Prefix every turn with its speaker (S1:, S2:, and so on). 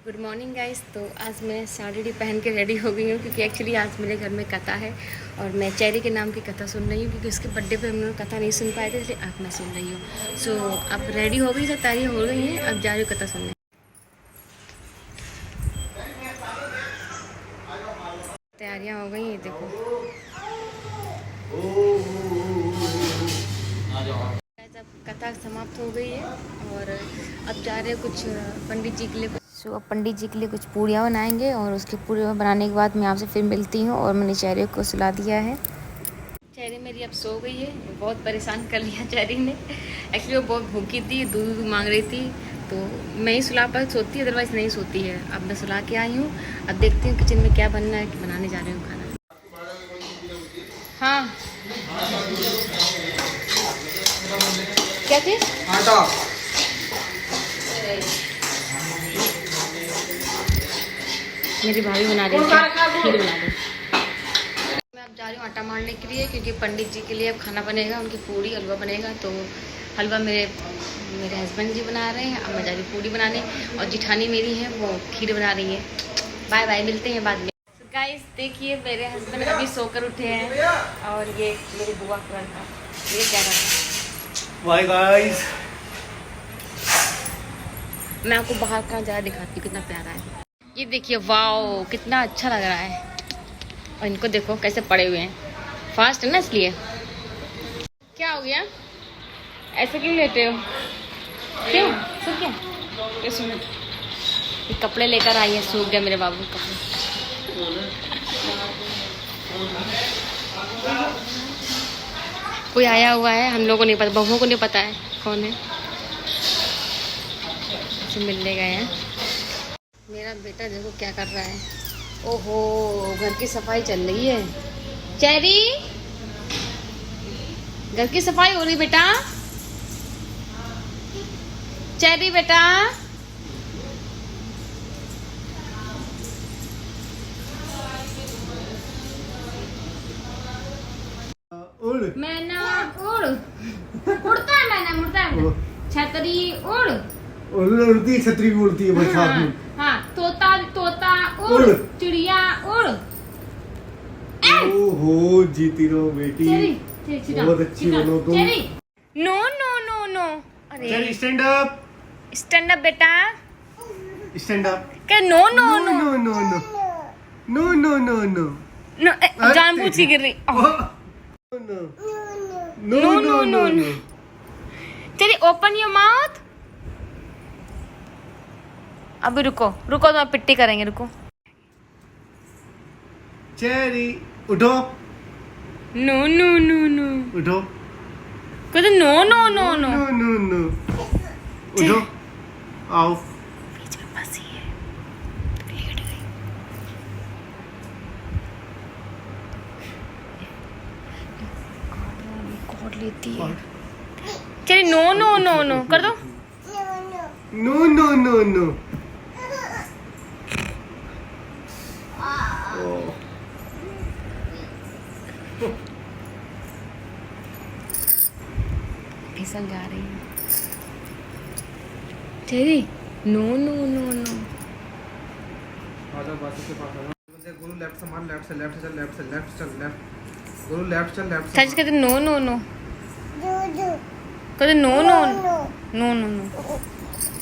S1: Good morning guys. तो आज मैं साड़ी पहन के रेडी हो गई हूँ क्योंकि एक्चुअली आज मेरे घर में कथा है और मैं चेरी के नाम की कथा सुन रही हूँ क्योंकि उसके बर्थडे पे हम लोग कथा नहीं सुन पाए थे, इसलिए अब मैं सुन रही हूँ। सो अब रेडी हो गई, सब तैयारी हो गई हैं, अब जा रही हूँ कथा सुनने। तैयारियाँ हो गई हैं, देखो अब कथा समाप्त हो गई है और अब जा रहे हैं कुछ पंडित जी के लिए। अब पंडित जी के लिए कुछ पूड़ियाँ बनाएंगे और उसकी पूड़ियाँ बनाने के बाद मैं आपसे फिर मिलती हूँ। और मैंने चेरी को सुला दिया है। चेरी मेरी अब सो गई है, बहुत परेशान कर लिया चेरी ने। एक्चुअली वो बहुत भूखी थी, दूध मांग रही थी, तो मैं ही सुला पर सोती है, अदरवाइज़ नहीं सोती है। अब मैं सुला के आई हूँ, अब देखती हूँ किचन में क्या बनना है, कि बनाने जा रही हूँ खाना। हाँ क्या चीज़? आटा। मेरी भाभी बना रही है, खीर बना रही। मैं अब जा रही हूँ आटा मारने के लिए क्योंकि पंडित जी के लिए अब खाना बनेगा, उनकी पूड़ी हलवा बनेगा। तो हलवा मेरे हस्बैंड जी बना रहे हैं, अब मैं जा रही हूँ पूड़ी बनाने। और जिठानी मेरी है वो खीर बना रही है। बाय बाय, मिलते हैं बाद में। तो गाइस देखिए, मेरे हस्बैंड अभी सोकर उठे हैं और ये मेरी बुआ का लड़का ये क्या कर रहा है।
S2: बाय गाइस,
S1: मैं आपको बाहर का नजारा दिखाती हूँ, कितना प्यारा है। ये देखिए, वाओ कितना अच्छा लग रहा है। और इनको देखो कैसे पड़े हुए हैं, फास्ट है ना इसलिए। क्या हो गया, ऐसे क्यों लेटे हो? क्यों सूख गया? ये कपड़े लेकर आई है, सूख गया मेरे बाबू के कपड़े। कोई आया हुआ है, हम लोगों को नहीं पता, बहू को नहीं पता है कौन है, मिलने गए हैं। मेरा बेटा देखो क्या कर रहा है। ओहो, घर की सफाई चल रही है। चेरी, घर की सफाई हो रही बेटा। चेरी बेटा,
S2: उड़
S1: मैना उड़, उड़ता है मैना, उड़ता है। छतरी उड़,
S2: उड़ती है, छतरी भी उड़ती है बरसात में।
S1: हाँ, तोता उड़, चिड़िया उड़।
S2: ओहो, जीती रहो बेटी, बहुत अच्छी बनो तुम।
S1: नो नो नो नो, अरे
S2: स्टैंड अप,
S1: स्टैंड अप बेटा,
S2: स्टैंड अप।
S1: क्या no no no
S2: no no no no no no no
S1: no, जानबूझ के गिर रही।
S2: No no no no.
S1: चलिए ओपन योर माउथ। अभी रुको रुको, तो पिट्टी करेंगे, रुको।
S2: चेरी उठो,
S1: नो नो नो नो,
S2: उठो,
S1: कहते no no no no.
S2: No no no, उठो, आओ।
S1: बीच में फंसी है, लेट गई। कॉर्ड लेती है। चलिए नो नो नो नो कर दो।
S2: No no no no. फिसल जा रही है। तेरी नो नो नो नो। गुरु लेफ्ट से मान, लेफ्ट से लेफ्ट चल, लेफ्ट से लेफ्ट चल, लेफ्ट गुरु लेफ्ट चल, लेफ्ट
S1: सच कहते नो नो नो, कहते no no no no no no.